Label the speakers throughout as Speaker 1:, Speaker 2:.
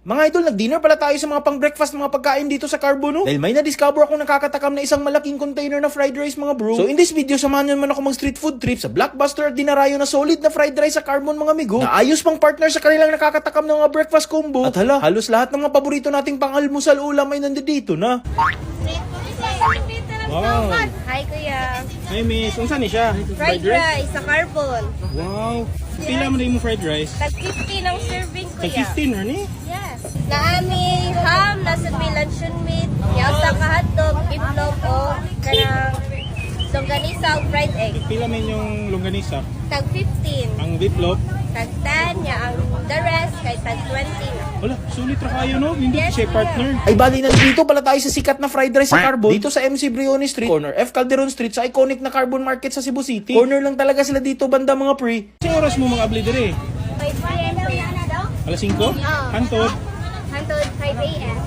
Speaker 1: Mga idol, nag-dinner pala tayo sa mga pang-breakfast mga pagkain dito sa Carbo, no? Dahil may na-discover akong nakakatakam na isang malaking container na fried rice, mga bro. So in this video, samahan nyo naman ako mag-street food trip sa Blockbuster at dinarayo na solid na fried rice sa Carbon, mga amigo. Na ayos pang partner sa kanilang nakakatakam na mga breakfast combo. At hala, halos lahat ng mga paborito nating pang-almusal ulam ay nandito na.
Speaker 2: Wow.
Speaker 3: Hi, kuya.
Speaker 2: Hi, miss. Unsa ni siya?
Speaker 3: Fried rice sa Carbon.
Speaker 2: Wow. Pila man mo fried rice?
Speaker 3: Tag 50 ng serving,
Speaker 2: Tag
Speaker 3: kuya.
Speaker 2: 15 or ni?
Speaker 3: Yes. Naami ham, nasa may luncheon meat, yasa ka hotdog, itlog, o kanang longganisa o fried egg.
Speaker 2: Pila man yung longganisa?
Speaker 3: Tag 15.
Speaker 2: Ang beefloaf?
Speaker 3: Tag 10, ya ang the rest kay tag 20 na.
Speaker 2: Wala, sulit ra kayo, no? Hindi
Speaker 3: Yes,
Speaker 2: siya
Speaker 3: kuya.
Speaker 2: partner.
Speaker 1: Ay bali, nandito pala tayo sa sikat na fried rice sa Carbon. Dito sa MC Briones Street, corner F. Calderon Street, sa iconic na Carbon Market sa Cebu City. Corner lang talaga sila dito, banda mga pre.
Speaker 2: Sa oras mo mga abli dire?
Speaker 3: 5 p.m. kuya.
Speaker 2: Alas 5? Hantod?
Speaker 3: Hantod 5 a.m.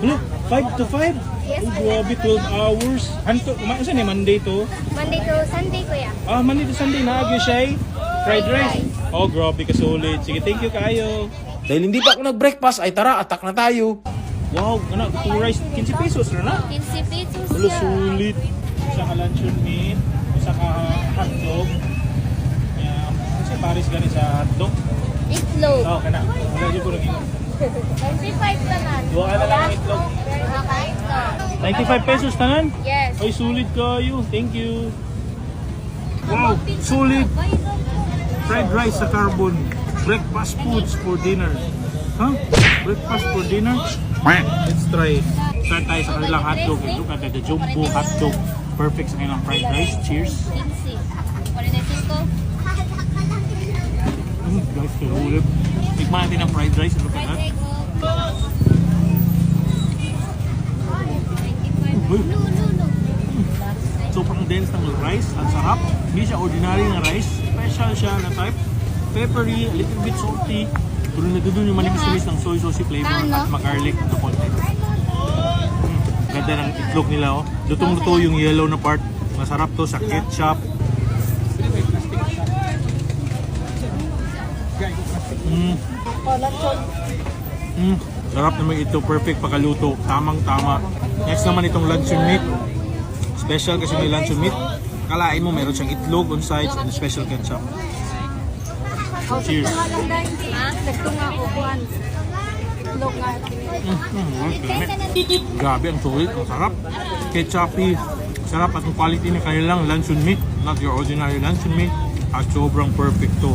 Speaker 2: Ano? 5 to 5?
Speaker 3: Yes,
Speaker 2: Oh,
Speaker 3: kuya.
Speaker 2: grabe, 12 hours. Hantod, saan ni Monday to?
Speaker 3: Monday to Sunday, kuya.
Speaker 2: Monday to Sunday na agyo siya fried rice. Oh, grabe ka solid. Sige, thank you kayo.
Speaker 1: Dahil hindi pa ako nag-breakfast, ay tara, attack na tayo.
Speaker 2: Wow, ano, 2 rice, 15 pesos na na.
Speaker 3: 15 pesos
Speaker 2: Wala,
Speaker 3: siya.
Speaker 2: sulit. Isa ka luncheon meat, isa ka hotdog. Kasi Paris gani sa hotdog.
Speaker 3: Itlog.
Speaker 2: Oh, kana. Wala dyan po nag
Speaker 3: 25 naman.
Speaker 2: Duwa ka na lang ang itlog.
Speaker 3: Nakakain ka.
Speaker 2: 95 pesos tangan?
Speaker 3: Yes.
Speaker 2: Ay, sulit kayo. Thank you. Wow, sulit. Fried rice sa Carbon. Breakfast foods for dinner. Huh? Breakfast for dinner? Let's try. Start tayo sa kanilang hotdog. Look at the jumbo hotdog. Perfect sa kanilang fried rice. Cheers.
Speaker 3: 15. 45.
Speaker 2: Guys, kaulip. Tikman natin ang fried rice. Look at that. Uy, sobrang dense ng rice. Ang sarap. Hindi siya ordinary na rice. Special siya na type. Peppery, a little bit salty. Pero nagdudun yung manimis-nimis ng soy saucy flavor at magarlic na konti. Ganda ng itlog nila, oh. Lutong-luto yung yellow na part. Masarap to sa ketchup. Sarap naman ito. Perfect pagkaluto. Tamang-tama. Next naman itong luncheon meat. Special kasi may luncheon meat. Kalain mo meron siyang itlog on sides and special ketchup. Cheers.
Speaker 3: Nagtunga ko buwan. Itlog nga.
Speaker 2: Grabe, ang sulit. Ang sarap. Ketchupy. Sarap at ang quality na kanilang luncheon meat. Not your ordinary luncheon meat. At sobrang perfect to.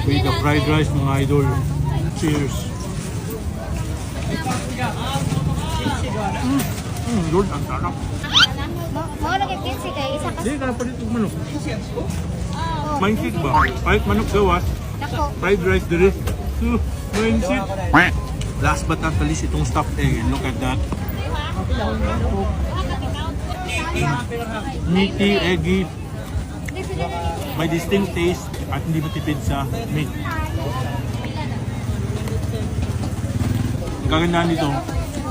Speaker 2: With the fried rice mga idol. Cheers. Lord, ang sarap.
Speaker 3: Mga lagi 15 kay isa ka.
Speaker 2: Hindi ka na palit yung manok. Mindset ba? Kahit manok gawas.
Speaker 3: Dako.
Speaker 2: Fried rice dire. Mindset. Last but not least, itong stuffed egg. Look at that. Meaty, eggy. May distinct taste at hindi matipid sa meat. Ang kagandahan nito,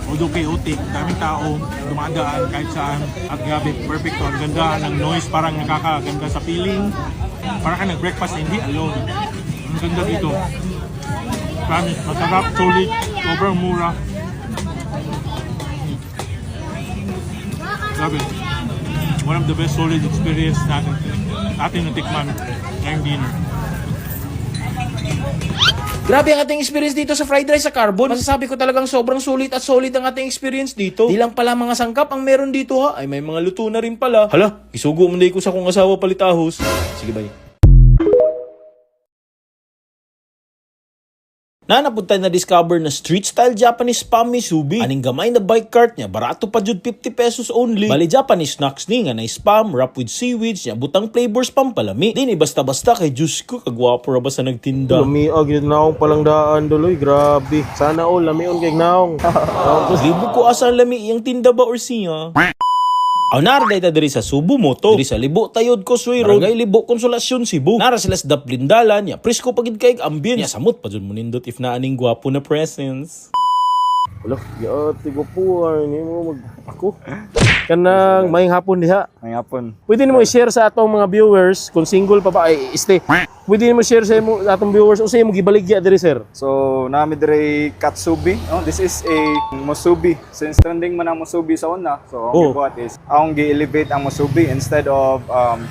Speaker 2: although chaotic, daming tao, dumadaan kahit saan, at grabe, perfect to. Ang ganda ng noise, parang nakakaganda sa feeling. Parang ka nag-breakfast na hindi alone. Ang ganda dito. Promise, masarap, solid, sobrang mura. Grabe. One of the best solid experience natin natikman ngayong dinner.
Speaker 1: Grabe ang ating experience dito sa fried rice sa Carbon. Masasabi ko talagang sobrang sulit at solid ang ating experience dito. Di lang pala mga sangkap ang meron dito ha, ay may mga luto na rin pala. Hala, isugo mo ko sa kong asawa palitahos. Sige bye. Nanapunta na discover na street style Japanese spam misubi. Aning gamay na bike cart niya, barato pa jud 50 pesos only. Bali Japanese snacks ni nga na spam wrap with seaweeds niya, butang flavors pampalami. Di ni basta-basta kay Diyos ko, kagwapo ra ba sa nagtinda.
Speaker 4: Lumiag yun naong palang daan duloy, grabe. Sana all, lamion kay naong.
Speaker 1: Libo ko asa lami iyang tinda ba or siya? Aw narday ta diri sa Subo Moto. Diri sa Libo Tayod Causeway Road, Barangay Libo Konsolasyon, Cebu. Nara sila sa Daplindalan, ya presko pagid kay ambient. Ya samot pa jud mo nindot if naaning gwapo na presence.
Speaker 4: Wala, yati ko po, ni mo mag... Ako? Kanang mayong hapon diha.
Speaker 5: May hapon.
Speaker 4: Pwede nimo i-share sa atong mga viewers kung single pa ba ay stay. Pwede nimo share sa imo atong viewers unsay imo gibaligya diri sir.
Speaker 5: So, nami dire katsubi. Oh, this is a musubi. Since trending man ang musubi sa una, so ang
Speaker 4: Oh.
Speaker 5: gibuhat is ang gi-elevate ang musubi instead of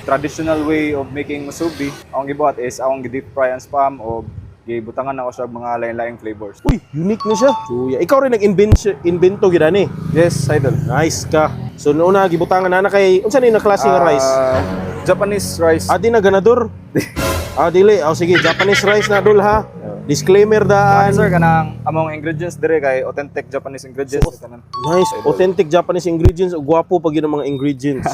Speaker 5: traditional way of making musubi. Ang gibuhat is ang gi-deep fry ang spam o gibutangan na ko sa mga lain-laing flavors.
Speaker 4: Uy, unique na siya. So, ikaw rin nag-invento gid ani.
Speaker 5: Yes, idol.
Speaker 4: Nice ka. So noon na gibutangan na kay unsa ni na klase nga rice?
Speaker 5: Japanese rice.
Speaker 4: Adi na ganador. Dili. Sige, Japanese rice na dul ha. Disclaimer daan.
Speaker 5: Sir, kanang among ingredients dire kay authentic Japanese ingredients kanan.
Speaker 4: Nice, authentic Japanese ingredients. Gwapo pag yun ang mga ingredients.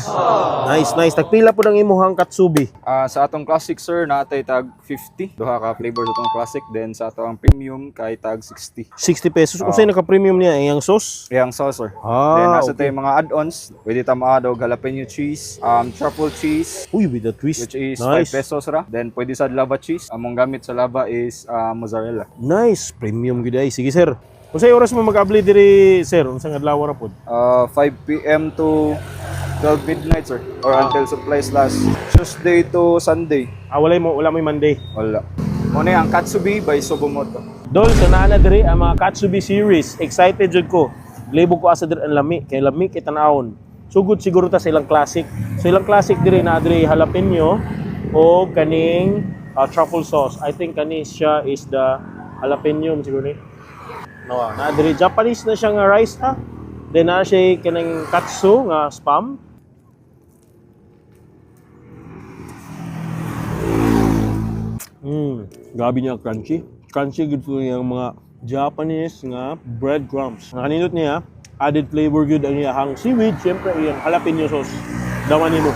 Speaker 4: Nice. Tagpila po ng imuhang katsubi.
Speaker 5: Sa atong classic sir, natay tag 50. Duha ka flavors atong classic, then sa atong premium kay tag 60.
Speaker 4: 60 pesos. Unsay naka-premium niya? Iyang sauce?
Speaker 5: Yang sauce sir.
Speaker 4: Ah,
Speaker 5: Then nasa
Speaker 4: okay.
Speaker 5: tayo mga add-ons, pwede ta maadog jalapeno cheese, truffle cheese,
Speaker 4: Uy, with the twist.
Speaker 5: which is
Speaker 4: Nice.
Speaker 5: 5 pesos ra. Then pwede sa lava cheese. Among gamit sa lava is mozzarella.
Speaker 4: Nice. Premium gid ay. Sige, sir. Unsay oras mo mag-abli diri, sir? Unsang adlaw ra pod?
Speaker 5: 5 p.m. to 12 midnight sir, or until supplies last. Tuesday to Sunday.
Speaker 4: Wala mo Monday.
Speaker 5: Wala. Muna ang Katsubi by Sobomoto.
Speaker 4: Dol, so naa na diri ang mga Katsubi series. Excited jud ko. Libog ko asa diri ang lami. Kay lami kay tanawon. Sugod siguro ta sa ilang classic. So ilang classic diri na diri jalapeno o kaning truffle sauce. I think kani siya is the jalapeno siguro ni. No, na diri Japanese na siya nga rice ha. Then na siya kanang katsu nga spam. Gabi niya crunchy. Crunchy gud ko yung mga Japanese nga breadcrumbs. Nakaninot niya, added flavor gud ang iyang seaweed, syempre yung jalapeno sauce. Dawan nimo.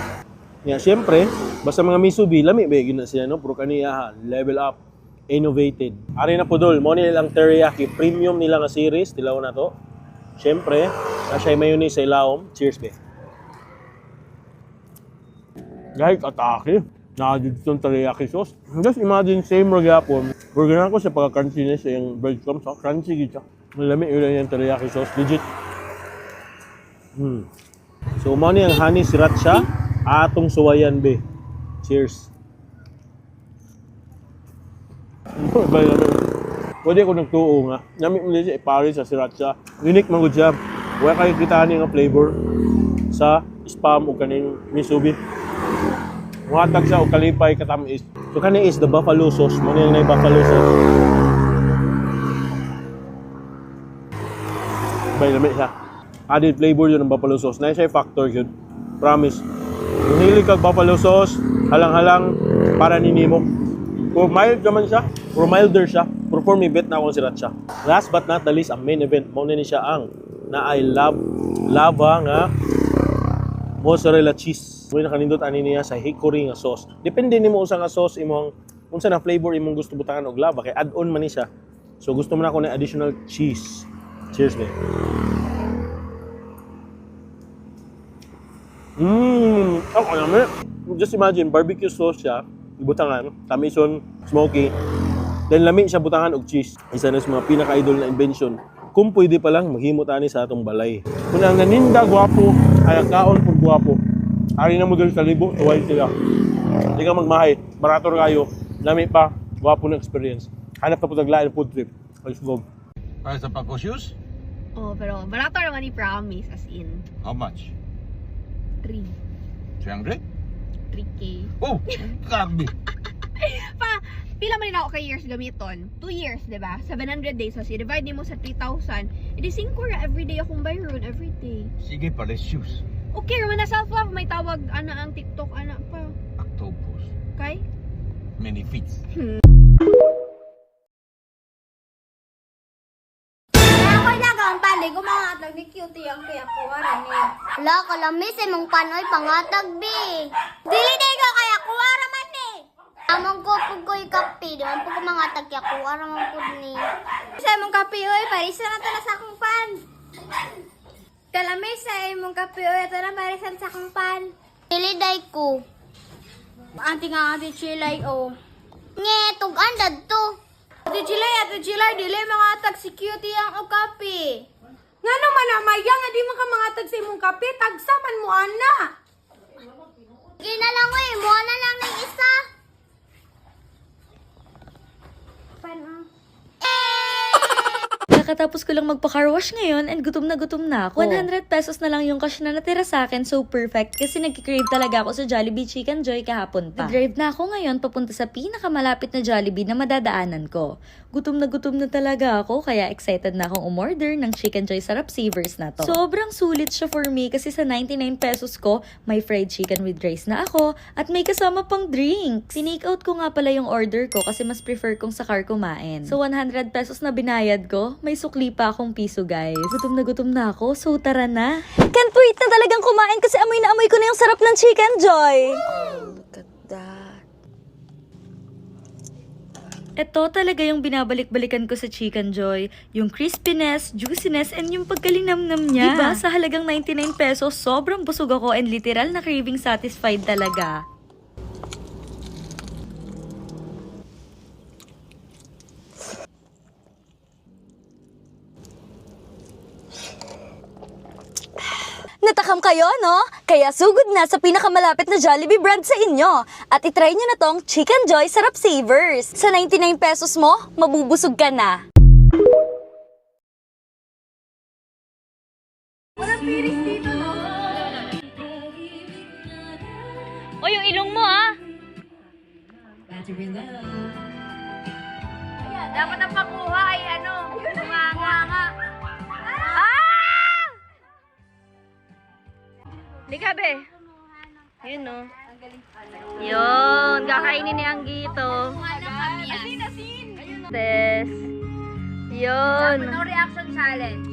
Speaker 4: Yeah, syempre, basta mga misubi, lami ba gina siya no, pero kaniya level up, innovated. Ari na po dol, mo nilang teriyaki premium nila nga series, tilaw na to. Syempre, na siya mayonnaise sa ilawom. Cheers be. Guys, atake. Nakadid itong teriyaki sauce. Just imagine, same magyapon. Burger ko sa pagka-crunchiness yung breadcrumbs. Crunchy gid siya. Malami yun yung teriyaki sauce. Legit. So, mo ni ang honey sriracha. Atong suwayan be. Cheers. Pwede ako nagtuo nga. Nami mo siya ipari sa sriracha. Unique man gud siya. Wala kayo kita nga flavor sa spam o kaning misubi. Muhatag siya o kalipay katamis. So kani is the buffalo sauce. Muna yung buffalo sauce. Bay lamig siya. Added flavor yun ng buffalo sauce. Na siya factor yun. Promise. Kung hilig kag buffalo sauce, halang-halang para ninimo. Kung mild naman siya, or milder siya, pero for me, bet na akong sriracha. Last but not the least, ang main event, muna ni siya ang na I love lava nga mozzarella cheese. Muna nakanindot ani niya sa hickory nga sauce. Depende nimo unsa nga sauce imong unsa na flavor imong gusto butangan og lava kay add-on man ni siya. So gusto mo na ako ng additional cheese. Cheers me. Ako naman. Just imagine barbecue sauce siya, ibutangan, tamison, smoky. Then lami siya butangan og cheese. Isa na sa mga pinaka-idol na invention. Kung pwede pa lang maghimot ani sa atong balay. Kung ang naninda gwapo, ay kaon pud gwapo. Ari na mo dito sa libo, tuway sila. Hindi ka magmahay, barato kayo, lami pa, gwapo na experience. Hanap na po taglain food trip. Let's go.
Speaker 6: Para sa pagko-shoes?
Speaker 3: Oh, pero barato naman ni promise, as in.
Speaker 6: How much?
Speaker 3: 3.
Speaker 6: 300?
Speaker 3: 3K.
Speaker 6: Oh! Grabe!
Speaker 3: Pila man na ako kay years gamiton? 2 years, di ba? 700 days. So, i-divide mo sa 3,000. Edi 5 ra everyday akong bayron, everyday.
Speaker 6: Sige pala, shoes.
Speaker 3: Okay, naman na self-love. May tawag, ana ang TikTok, ana pa.
Speaker 6: Octopus.
Speaker 3: Okay?
Speaker 6: Many feet.
Speaker 7: Ako nagaang pali, gumangatag ni cutie ang kaya kuwaran ni. Wala, kalamis mong panoy pangatag, bi. Dili ko kaya kuwara man ni. Amang ko pug ko'y kape, di man po kumangatag kaya kuwara man po ni. Sa mong kape, oy, parisa na to na sa akong pan. Kalamis sa imong kape, oy, ito na parisan sa akong pan. Dili ko. Anti nga ati chilay, oh. Nge, tug-andad to. Ate Chilay, dili mga tag si cutie ang o kape.
Speaker 8: Nga naman na, Maya, nga di mo ka mga tag sa imong kape, tagsaman mo, ana.
Speaker 7: Sige na lang, uy. Muha na lang ng isa.
Speaker 9: Kakatapos ko lang magpa-car wash ngayon and gutom na ako. 100 pesos na lang yung cash na natira sa akin, so perfect kasi nagki-crave talaga ako sa Jollibee Chicken Joy kahapon pa. Nag-drive na ako ngayon papunta sa pinakamalapit na Jollibee na madadaanan ko. Gutom na talaga ako kaya excited na akong umorder ng Chicken Joy Sarap Savers na to. Sobrang sulit siya for me kasi sa 99 pesos ko, may fried chicken with rice na ako at may kasama pang drinks. Tinake out ko nga pala yung order ko kasi mas prefer kong sa car kumain. So 100 pesos na binayad ko, may sukli pa akong piso guys. Gutom na ako, so tara na.
Speaker 10: Can't wait na talagang kumain kasi amoy na amoy ko na yung sarap ng Chicken Joy.
Speaker 9: Look at that. Ito talaga yung binabalik-balikan ko sa Chicken Joy. Yung crispiness, juiciness, and yung pagkalinamnam niya. Diba? Sa halagang 99 pesos, sobrang busog ako and literal na craving satisfied talaga.
Speaker 10: Natakam kayo, no? Kaya sugod na sa pinakamalapit na Jollibee brand sa inyo. At itry nyo na tong Chicken Joy Sarap Savers. Sa 99 pesos mo, mabubusog ka na.
Speaker 3: Walang piris dito, no?
Speaker 10: O, yung ilong mo, ah.
Speaker 3: Dapat ang pakuha ay ano, nga. Lika, be. Yun, no? Yun, kakainin ni Anggito. Asin. Test. Yun. No reaction challenge.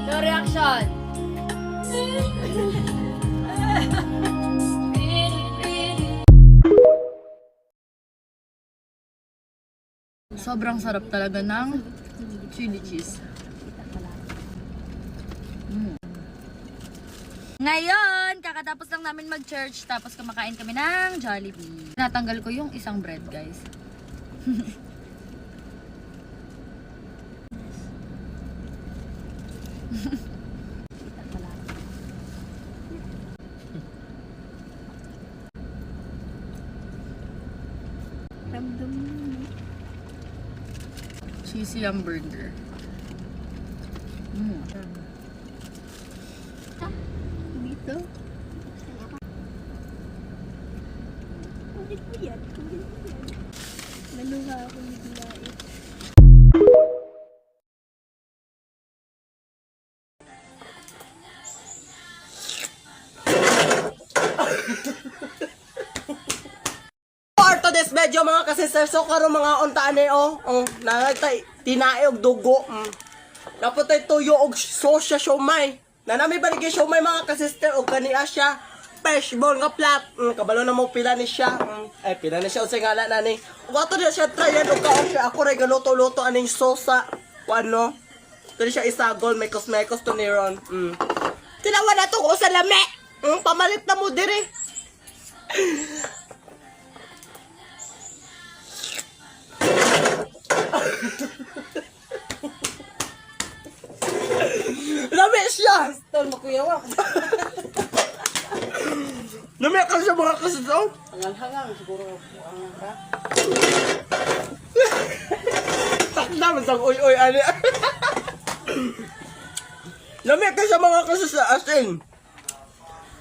Speaker 3: No reaction.
Speaker 9: Sobrang sarap talaga ng chili cheese. Ngayon, kakatapos lang namin mag-church, tapos kumakain kami ng Jollibee. Natanggal ko yung isang bread, guys. Cheesy hamburger. Dito. Naluha ako ni Bilay.
Speaker 11: For today's video mga kasisir, so karon mga untaan eh nangay tinae og dugo. Naputay tuyo og sosya siomay. Nanami baligay siomay mga kasisir og kaniya siya fishball nga plat. Kabalo na mo pila ni siya. Ay pila ni siya unsay ngala na ni. Ug ato na siya try og kaon siya ako ray galuto-luto aning sosa. Ano? Dili siya isagol may kosmekos to ni Ron. Tinawa na to ko sa lami. Pamalit na mo diri. Lami siya! Stone makuyawa. Lami ka siya mga kasitaw? Hangal-hangal siguro ang ka. Takda man sang uy-uy ani. Lami ka siya mga kasitaw asin.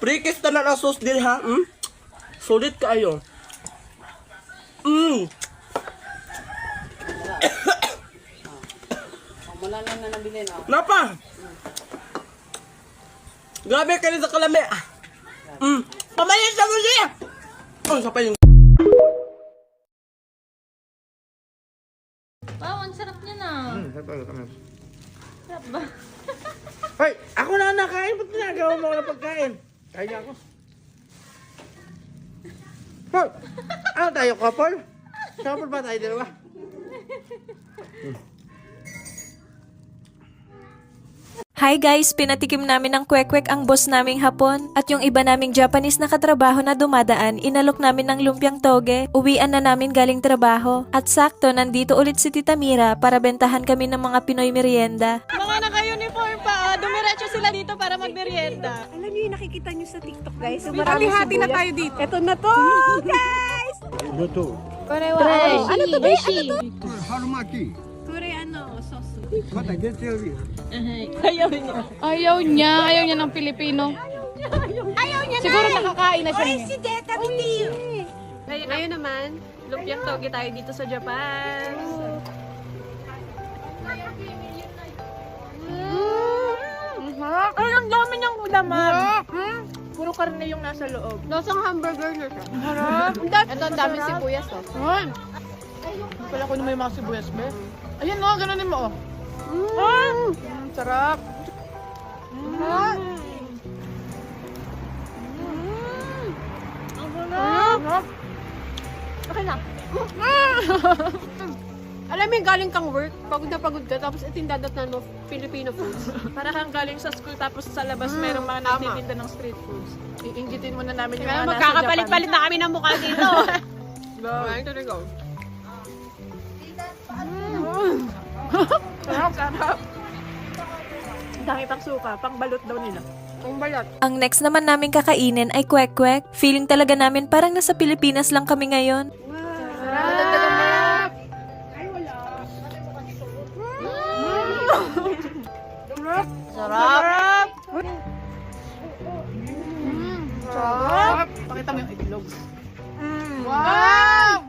Speaker 11: Prikis tanan ang sauce din ha. Solid kaayo. Napa? Grabe ka rin sa kalami. Pamayin sa mo siya. Sa pa yung...
Speaker 9: Wow, ang sarap niya na.
Speaker 11: Sarap ba? Hoy, ako na nakain. Ba't ginagawa mo ako ng pagkain? Kain niya ako. Hoy, ano tayo, couple? Couple ba tayo dalawa?
Speaker 10: Hi guys, pinatikim namin ng kwek-kwek ang boss naming Hapon at yung iba naming Japanese na katrabaho na dumadaan, inalok namin ng lumpiang toge. Uwian na namin galing trabaho. At sakto, nandito ulit si Tita Mira para bentahan kami ng mga Pinoy merienda.
Speaker 8: Mga naka-uniform pa, dumiretso sila dito para magmerienda. Alam niyo yung nakikita niyo sa TikTok guys, so hati na tayo dito. Ito na to, guys! Korewa, ano to, Beshi? Koreano, sosu. Ayaw niya ng Pilipino. Ayaw niya siguro nakakain na siya. Si Deta Bitiyo. Ngayon naman, lumpiang toge tayo dito sa Japan. Ay, ang dami niyang laman. Puro karne yung nasa loob. Lasang hamburger na siya. Harap. Ito ang dami sibuyas, oh. Ay. Pala ko na may mga sibuyas, be. Ayan, no, ganonin mo, oh. Sarap. Ang sarap. Okay na. Alam mo yung galing kang work, pagod na pagod ka, tapos itindadat na no, Filipino foods. Para kang galing sa school, tapos sa labas mayroong mga nagtitinda ng street foods. Iinggitin mo na namin yung mga nasa Japan. Magkakapalit-palit na kami ng mukha dito. Go. Ito na go. Sarap. Dami pang suka, pang balot daw nila. Pang balot.
Speaker 10: Ang next naman namin kakainin ay kwek-kwek. Feeling talaga namin parang nasa Pilipinas lang kami ngayon.
Speaker 8: Sarap. Sarap. Sarap.
Speaker 2: Pakita mo yung itlog.
Speaker 8: Wow!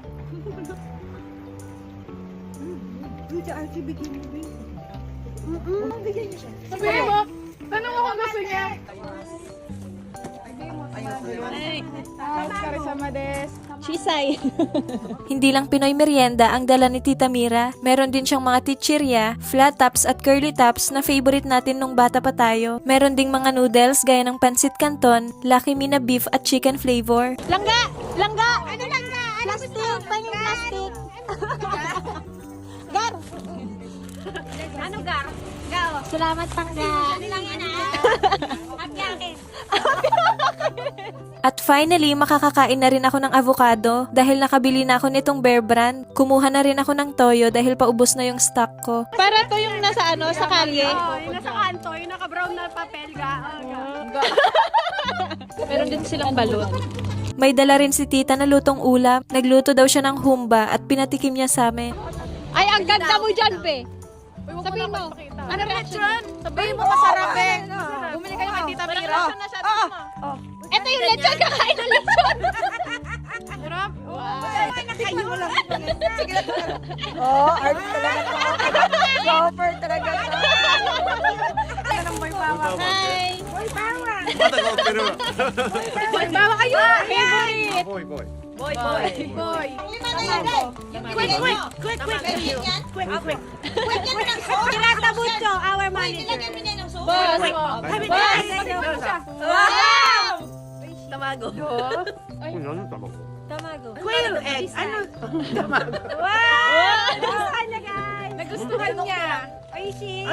Speaker 8: Sabihin mo, tanong mo kung gusto niya.
Speaker 10: Chisay. Hindi lang Pinoy merienda ang dala ni Tita Mira. Meron din siyang mga chichirya, flat tops at curly tops na favorite natin nung bata pa tayo. Meron ding mga noodles gaya ng pancit canton, Lucky Me na beef at chicken flavor.
Speaker 8: Langga! Langga!
Speaker 7: Ano lang na? Plastic! Panyang plastic!
Speaker 8: Gar!
Speaker 7: Ano gar? Gao. Salamat pangga. Ano lang yan Happy akin.
Speaker 10: At finally, makakakain na rin ako ng avocado dahil nakabili na ako nitong Bear Brand. Kumuha na rin ako ng toyo dahil paubos na yung stock ko.
Speaker 8: Para to yung nasa ano, sa kalye.
Speaker 3: Yung nasa kanto, yung naka-brown na papel ga.
Speaker 8: Meron din silang balot.
Speaker 10: May dala rin si tita na lutong ulam. Nagluto daw siya ng humba at pinatikim niya sa amin.
Speaker 8: Ay, ang ganda mo dyan, be. Sabihin mo, ano reaction? Sabihin mo, masarap, be. Bumili kayo kay Tita Mira. Ito yung lechon, kakain ng lechon. Sarap.
Speaker 7: Nakain mo lang. Art talaga to. Super talaga to.
Speaker 8: Hi.
Speaker 7: Boy, bawa.
Speaker 8: Boy, bawa kayo. Favorite.
Speaker 5: Boy.
Speaker 8: Boy.
Speaker 7: Quick. Kirata Bucho, our manager.
Speaker 8: Boss.
Speaker 7: Wow!
Speaker 8: Tamago.
Speaker 7: Tamago.
Speaker 8: Quail egg. Ano?
Speaker 7: Wow! Nagustuhan niya, guys.
Speaker 8: Nagustuhan niya.
Speaker 7: Oishi.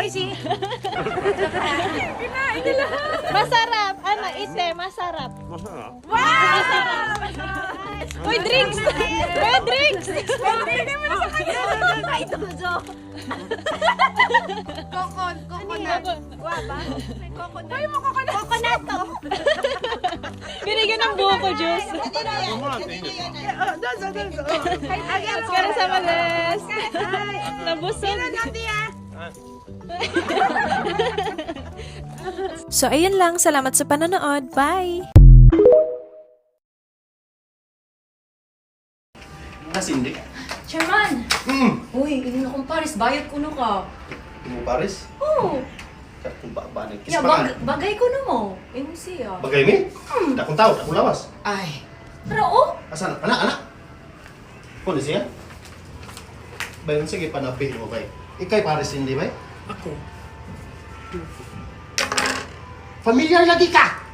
Speaker 8: Kinain nila. Masarap. Ano? Ite, masarap.
Speaker 5: Masarap.
Speaker 8: Uy, drinks! Uy, drinks!
Speaker 7: Hindi mo na sa kanya. Ay, Dojo.
Speaker 8: Coconut.
Speaker 7: Waba?
Speaker 8: Ay, mo coconut.
Speaker 7: Coconut to.
Speaker 8: Binigyan ng buko juice. Kaya sa males. Nabusog.
Speaker 10: So ayun lang, salamat sa panonood. Bye!
Speaker 1: Nasindi.
Speaker 12: Chairman! Uy, ini na kong Paris, bayad ko no ka.
Speaker 1: Mo Paris?
Speaker 12: Oo.
Speaker 1: Kung ba-banay.
Speaker 12: Yeah, bagay ko no mo. Imo siya.
Speaker 1: Bagay mi? Dakong tao, dakong lawas.
Speaker 12: Ay. Pero oh!
Speaker 1: Asan? Anak. Kuno siya? Bayan sige panapi mo bay. Ikay Paris hindi bay?
Speaker 12: Ako.
Speaker 1: Familiar lagi ka.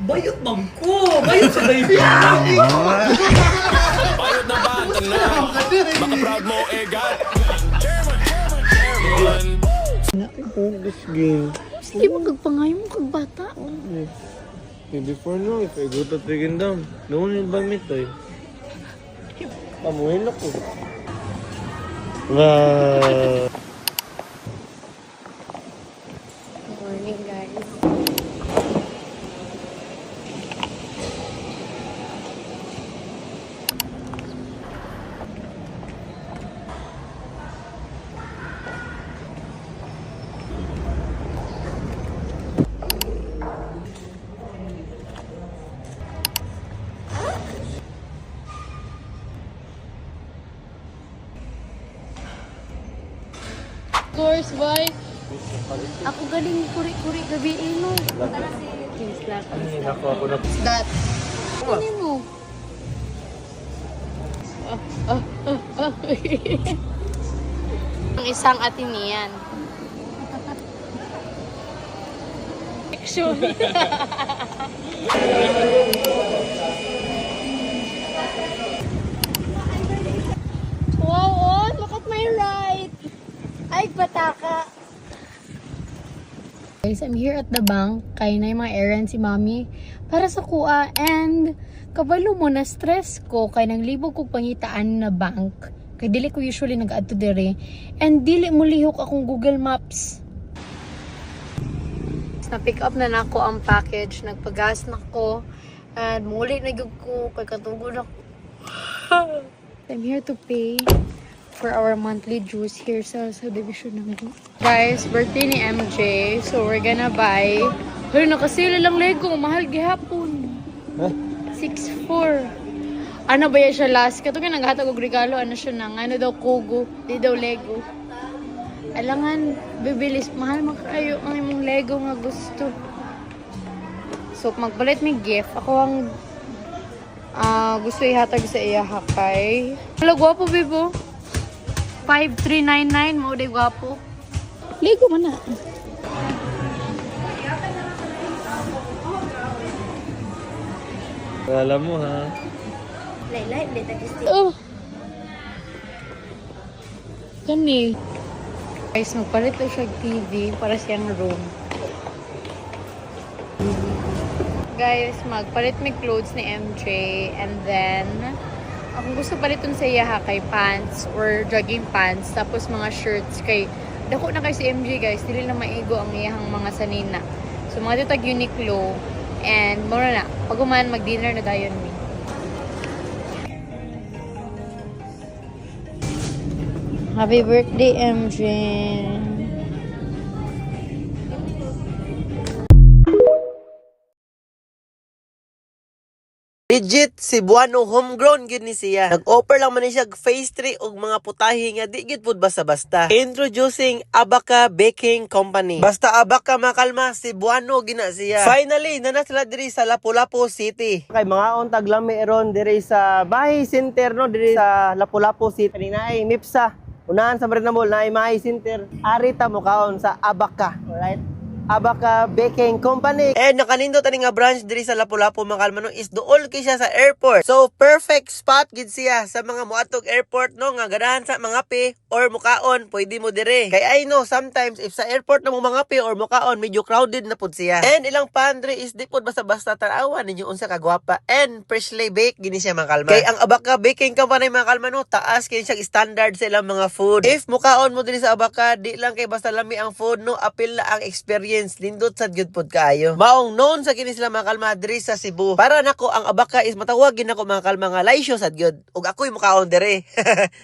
Speaker 12: Bayot bang ko! Bayot sa baby!
Speaker 13: Bayot na ba? Tanong. Baka proud mo, eh, God. Chairman.
Speaker 6: Game.
Speaker 8: Sige, magpangayong mo kag bata.
Speaker 6: Before no, if I go to Trigan Dam, no one will buy me toy. Pamuhin ako.
Speaker 8: Morning, guys. Course, bye. Ako galing kuri-kuri gabi ino. Yes, lang.
Speaker 6: Ako na.
Speaker 8: That. Ano mo? Ang isang atinian. Action. Wow, oh, look at my right. Ay, pataka. Guys, I'm here at the bank. Kaya na yung mga errands si Mami para sa kuha. And kabalo mo na stress ko kaya naglibog ko pangitaan na bank. Kaya dili ko usually nag-add to dire. And dili mo lihok akong Google Maps. Na-pick up na nako ang package. Nagpagas na ko. And muli na gyud ko. Kaya katugod ako. I'm here to pay for our monthly dues here sa subdivision namin. Guys, birthday ni MJ. So, we're gonna buy... Pero nakasila lang Lego. Mahal gihapon. 6'4". Ano ba yan siya last? Kato nga naghatag og regalo. Ano siya nang? Ano daw Kugo? Di daw Lego. Alangan, bibilis. Mahal makayo ang imong Lego nga gusto. So, magpalit may gift. Ako ang gusto ihatag sa iya hakay. Wala, gwapo, Bibo. 5399 mo de gwapo. Lego man na.
Speaker 6: Alam mo ha.
Speaker 7: Laylay, letagisti.
Speaker 8: Oh. Kani. Guys, magpalit daw siya TV para siyang room. Guys, magpalit may clothes ni MJ and then kung gusto paliton sa iya kay pants or jogging pants tapos mga shirts kay dako na kay si MJ guys, dili na maigo ang iyang mga sanina. So mga tag Uniqlo and mura na pag uman mag-dinner na dayon mi. Happy birthday MJ.
Speaker 11: Legit, Cebuano homegrown gid ni siya. Nag-offer lang man ni siya face 3 og mga putahe nga di gid pud basta-basta. Introducing Abaca Baking Company. Basta Abaca makalma, Cebuano gina siya. Finally, nana sila diri sa Lapu-Lapu City.
Speaker 13: Kay mga ontag lami ron diri sa Bahay Center no diri sa Lapu-Lapu City. Kanina ay MIPSA. Unahan sa Marina Mall na ay Bahay Center. Ari ta mo kaon sa Abaca. Alright? Abaca Baking Company.
Speaker 11: And nakanindot ani nga branch diri sa Lapu-Lapu makalma no is duol kay siya sa airport. So perfect spot gid siya sa mga moatog airport no nga ganahan sa mangapi or mukaon pwede mo dire. Kay I know sometimes if sa airport na mo mangapi or mukaon medyo crowded na pud siya. And ilang pandre is di pud basta-basta tanawan ninyo unsa ka gwapa and freshly baked gini siya makalma. Kay ang Abaca Baking Company makalma no taas kay siya standard sa ilang mga food. If mukaon mo diri sa Abaca di lang kay basta lami ang food no apil na ang experience lindot sad gyud pod kaayo. Maong known sa kini sila mga kalma diri sa Cebu. Para nako ang Abaca is matawagin nako mga kalma nga laisyo sad gyud. Ug ako'y mukaon dire.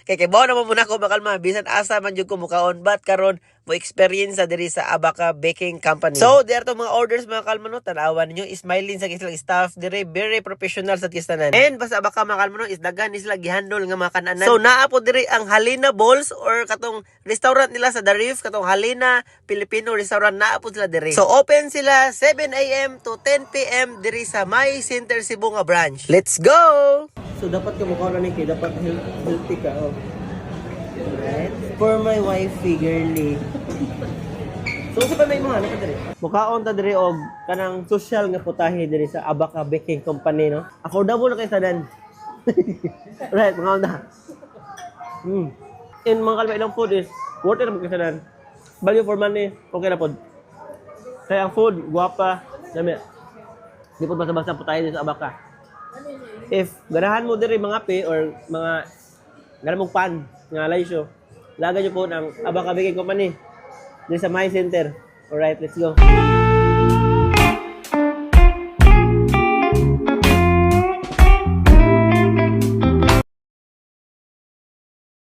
Speaker 11: Kay bao naman muna ko mga kalma bisan asa man jud ko mukaon but karon mo experience sa diri sa Abaca Baking Company. So, there to mga orders mga kalma no, tanawan ninyo, smiling sa kisilang staff dire, very professional sa kistanan. And basta Abaca mga kalma no, is daghan ni sila gihandle nga mga kananan. So, naa po dire ang Halina Balls or katong restaurant nila sa The Reef, katong Halina Filipino restaurant, naa po sila dire. So, open sila 7 AM to 10 PM dire sa May Center Cebu nga branch. Let's go!
Speaker 13: So dapat ka mukha na ni kay dapat healthy ka oh. Right? For my wifey girly. So sa pa may mga ano ka diri? Mukhaon ta diri og kanang social nga putahe diri sa Abaca Baking Company no. Affordable na kay tanan. Right, mga na. In mga kalma ilang food is worth it na magkasanan. value for money, okay na pod. Kaya ang food, guwapa, dami. Di po basta-basta po tayo sa Abaka. If ganahan mo diri mga pe or mga ganahan mong pan, nga laisyo, lagay nyo po ng Abaka Baking Company. Dito sa My Center. Alright, let's go.